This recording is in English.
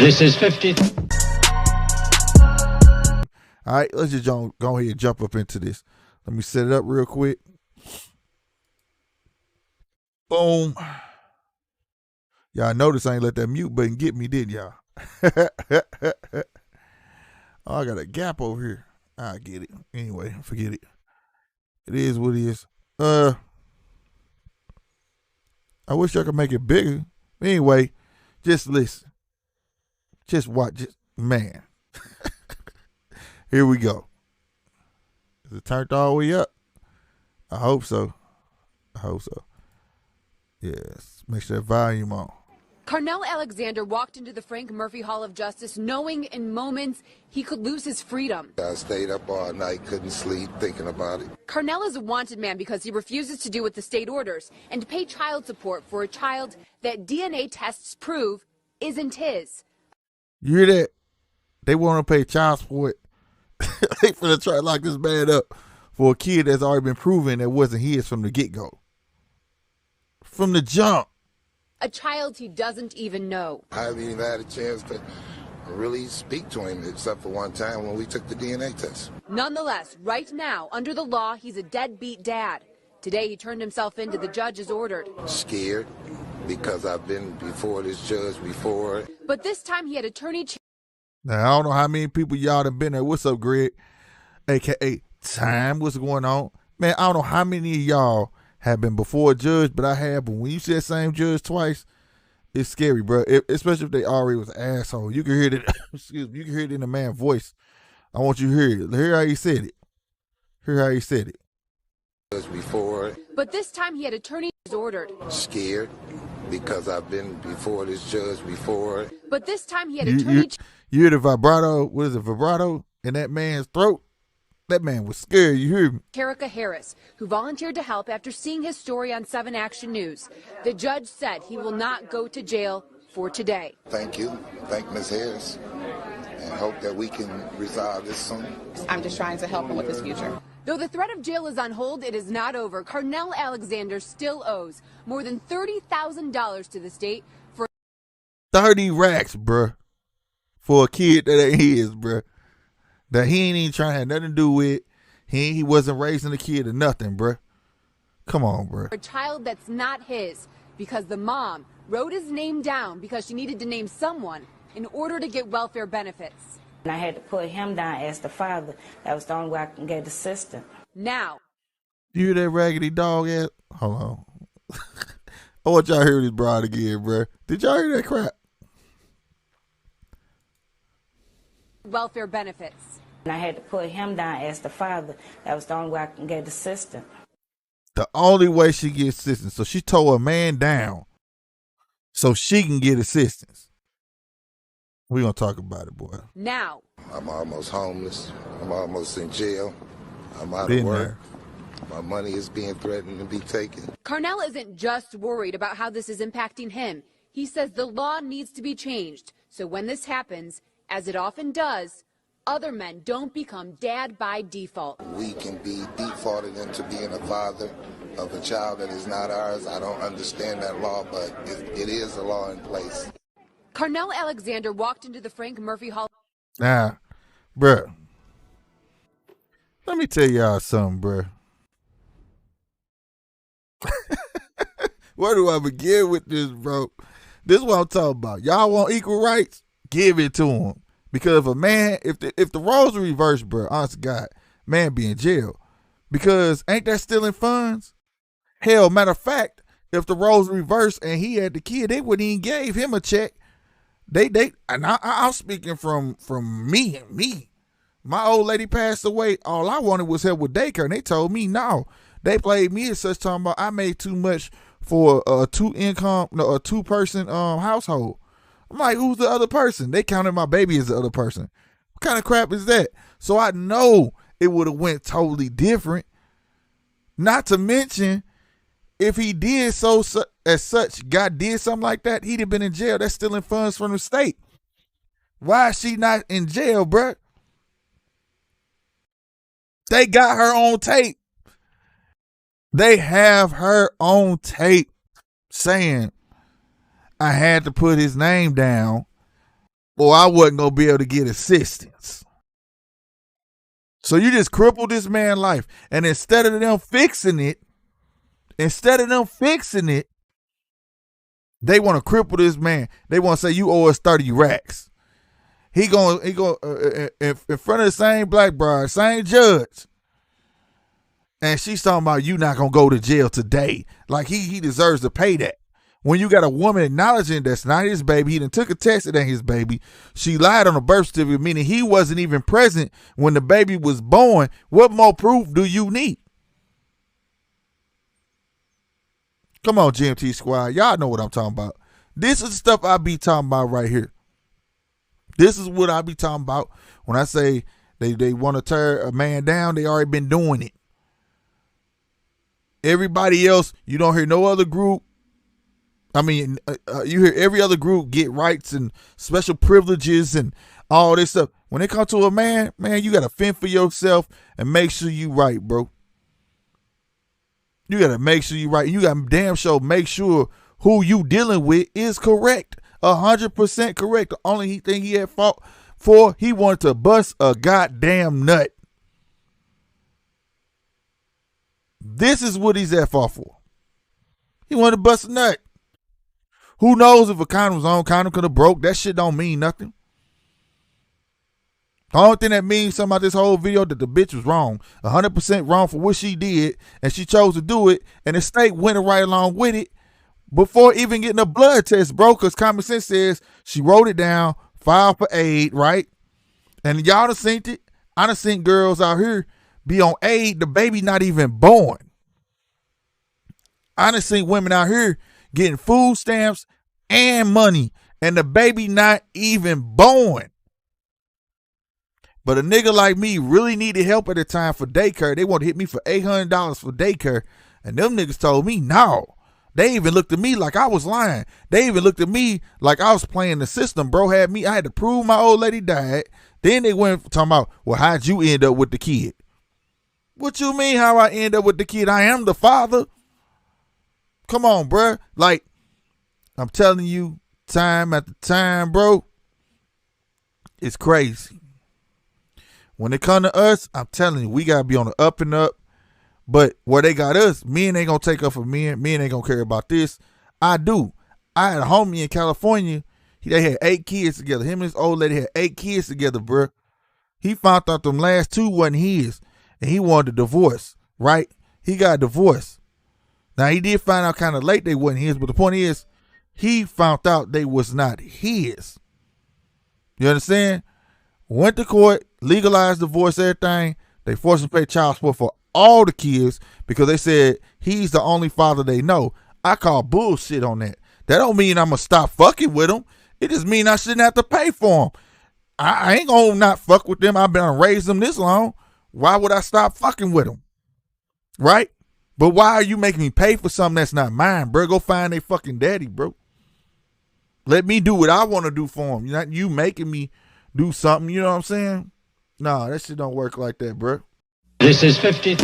This is 50. All right, let's just go ahead and jump up into this. Let me set it up real quick. Boom. Y'all notice I ain't let that mute button get me, did y'all? Oh, I got a gap over here. I get it. Anyway, forget it. It is what it is. I wish I could make it bigger. Anyway, just listen. Just watch it. Man. Here we go. Is it turned all the way up? I hope so. Yes. Make sure that volume on. Carnell Alexander walked into the Frank Murphy Hall of Justice knowing in moments he could lose his freedom. I stayed up all night, couldn't sleep, thinking about it. Carnell is a wanted man because he refuses to do what the state orders and to pay child support for a child that DNA tests prove isn't his. You hear that? They want to pay child support. They finna try to lock this man up for a kid that's already been proven that wasn't his from the get-go. From the jump. A child he doesn't even know. I haven't even had a chance to really speak to him, except for one time when we took the DNA test. Nonetheless, right now, under the law, he's a deadbeat dad. Today, he turned himself in to the judge as ordered. Scared because I've been before this judge before. But this time, he had attorney. Now, I don't know how many people y'all done been there. What's up, Greg? AKA Time. What's going on? Man, I don't know how many of y'all have been before a judge, but I have. But when you see that same judge twice, it's scary, bro. Especially if they already was an asshole. You can hear it. Excuse me. You can hear it in the man's voice. I want you to hear it. Hear how he said it. Hear how he said it. Before. But this time he had attorney ordered. Scared because I've been before this judge before. But this time he had attorney. You hear the vibrato? What is it? Vibrato in that man's throat? That man was scared, you hear me? Terica Harris, who volunteered to help after seeing his story on 7 Action News. The judge said he will not go to jail for today. Thank you. Thank Ms. Harris. And hope that we can resolve this soon. I'm just trying to help him with his future. Though the threat of jail is on hold, it is not over. Carnell Alexander still owes more than $30,000 to the state for 30 racks, bruh. For a kid that ain't his, bruh. That he ain't even trying to have nothing to do with. He wasn't raising the kid or nothing, bruh. Come on, bruh. a child that's not his because the mom wrote his name down because she needed to name someone in order to get welfare benefits. And I had to put him down as the father. That was the only way I can get assistance. Now. You hear that raggedy dog ass? Hold on. I want y'all to hear this broad again, bruh. Did y'all hear that crap? Welfare benefits. And I had to put him down as the father. That was the only way I can get assistance. The only way she gets assistance. So she tore a man down so she can get assistance. We're going to talk about it, boy. Now. I'm almost homeless. I'm almost in jail. I'm out Been of work. there. My money is being threatened to be taken. Carnell isn't just worried about how this is impacting him. He says the law needs to be changed. So when this happens, as it often does, other men don't become dad by default. We can be defaulted into being a father of a child that is not ours. I don't understand that law, but it is a law in place. Carnell Alexander walked into the Frank Murphy Hall. Nah, bruh. Let me tell y'all something, bruh. Where do I begin with this, bro? This is what I'm talking about. Y'all want equal rights? Give it to him. Because if a man, if the roles are reversed, bro, honest to God, man be in jail. Because ain't that stealing funds? Hell, matter of fact, if the roles reversed and he had the kid, they wouldn't even gave him a check. And I'm speaking from me. My old lady passed away. All I wanted was help with daycare, and they told me no. They played me as such, talking about I made too much for a two-person household. I'm like, who's the other person? They counted my baby as the other person. What kind of crap is that? So I know it would have went totally different. Not to mention, if he did did something like that, he'd have been in jail. That's stealing funds from the state. Why is she not in jail, bruh? They got her on tape. They have her on tape saying, I had to put his name down or I wasn't going to be able to get assistance. So you just crippled this man's life. And instead of them fixing it, they want to cripple this man. They want to say, you owe us 30 racks. He go in front of the same black bride, same judge. And she's talking about you not going to go to jail today. Like he deserves to pay that. When you got a woman acknowledging that's not his baby, he done took a test, it ain't his baby. She lied on the birth certificate, meaning he wasn't even present when the baby was born. What more proof do you need? Come on, GMT squad. Y'all know what I'm talking about. This is the stuff I be talking about right here. This is what I be talking about when I say they want to tear a man down. They already been doing it. Everybody else, you don't hear no other group. I mean, you hear every other group get rights and special privileges and all this stuff. When it comes to a man, you got to fend for yourself and make sure you right, bro. You got to make sure you right. You got to damn sure make sure who you dealing with is correct. 100% correct. The only thing he had fought for, he wanted to bust a goddamn nut. This is what he's at fault for. He wanted to bust a nut. Who knows if a condom was on, condom could have broke. That shit don't mean nothing. The only thing that means something about this whole video that the bitch was wrong. 100% wrong for what she did, and she chose to do it, and the state went right along with it before even getting a blood test, bro, because common sense says she wrote it down, filed for aid, right? And y'all done seen it. I done seen girls out here be on aid, the baby not even born. I done seen women out here getting food stamps and money, and the baby not even born. But a nigga like me really needed help at the time for daycare. They want to hit me for $800 for daycare, and them niggas told me no. They even looked at me like I was lying. They even looked at me like I was playing the system, bro. I had to prove my old lady died. Then they went talking about, well, how'd you end up with the kid? What you mean how I end up with the kid? I am the father. Come on, bro. Like, I'm telling you, time after time, bro, it's crazy. When it come to us, I'm telling you, we got to be on the up and up. But where they got us, men ain't going to take up for men. Men ain't going to care about this. I do. I had a homie in California. They had 8 kids together. Him and his old lady had 8 kids together, bro. He found out them last 2 wasn't his. And he wanted a divorce, right? He got a divorce. Now, he did find out kind of late they wasn't his. But the point is, he found out they was not his. You understand? Went to court, legalized divorce, everything. They forced him to pay child support for all the kids because they said he's the only father they know. I call bullshit on that. That don't mean I'm going to stop fucking with him. It just mean I shouldn't have to pay for him. I ain't going to not fuck with them. I've been raising them this long. Why would I stop fucking with them? Right? But why are you making me pay for something that's not mine, bro? Go find a fucking daddy, bro. Let me do what I want to do for him. Not you making me do something, you know what I'm saying? No, that shit don't work like that, bro. This is 50.